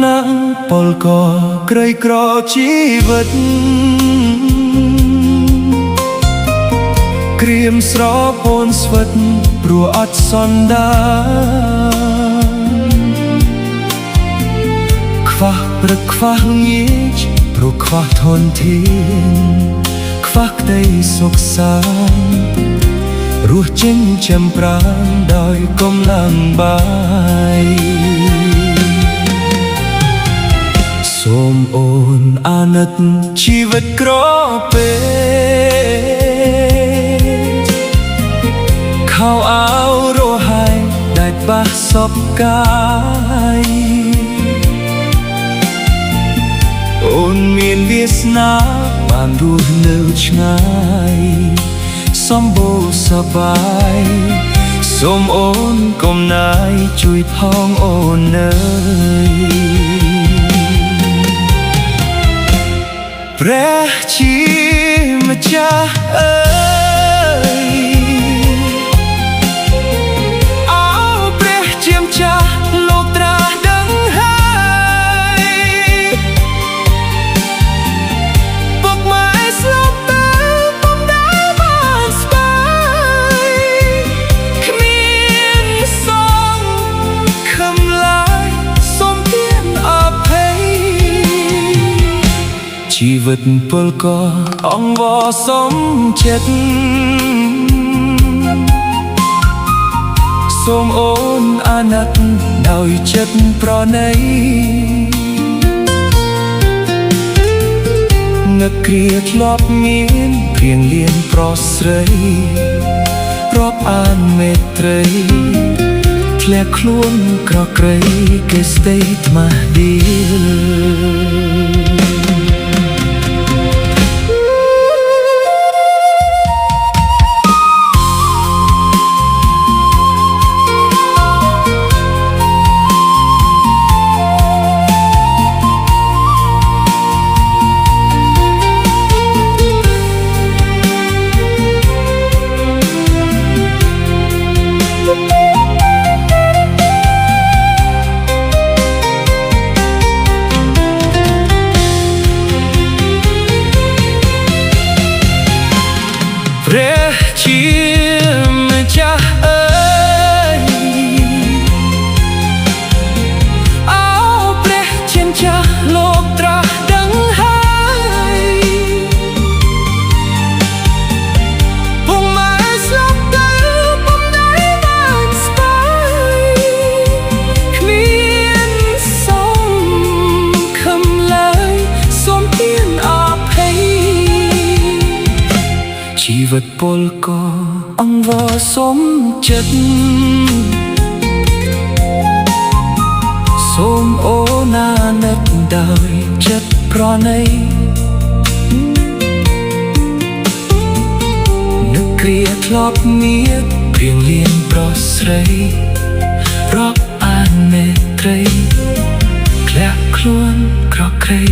ណាំងពលក៏ក្រីក្រជីវិតក្រៀមស្រពូនស្វិតព្រោះអត់សន្តាខ្វះព្រឹកខ្វះងាចព្រោះខ្វះធនធានខ្វះក្តីសុខសាន្តរស់ចិញ្ចឹមប្រាណដោយកំឡុងបាយសូមអូនអាណិតជីវិតក្រពេខោអាវរហែកដាច់បាសសពកាយអូនមានវាសនាបានរស់នៅឆ្ងាយសម្បូរសប្បាយសូមអូនកុំណាយជួយផងអូនអើយព្រះជាម្ចាស់អើយអោព្រះជាម្ចាស់លោកត្រាស់ដឹងហើយពុកម៉ែស្លាប់ទៅពុំដែលបានស្បាយគ្មានសងខំឡើយសូមទានអភ័យជីវិតពលក៏អង្វរសុំចិត្តសូមអូនអាណិតដោយចិត្តប្រណីនឹកគ្រាធ្លាប់មានព្រៀងលៀនប្រុសស្រីរាប់អានមេត្រីធ្លាក់ខ្លួនក្រក្រៃគេស្ដីថ្មាស់ឌីលព្រះជាម្ចាស់អើយអោព្រះជាម្ចាស់លោកត្រាស់ដឹងហើយពុកម៉ែស្លាប់ទៅពុំដែលបានស្បាយគ្មានសូមខំឡើយសូមទានអភ័យជីវិតពលក៏អង្វរសុំចិត្តសូមអូនអាណិតដោយចិត្តប្រណីនឹកគ្រាធ្លាប់មានព្រៀងលៀនប្រុសស្រីរាប់អានមេត្រីធ្លាក់ខ្លួនក្រក្រៃ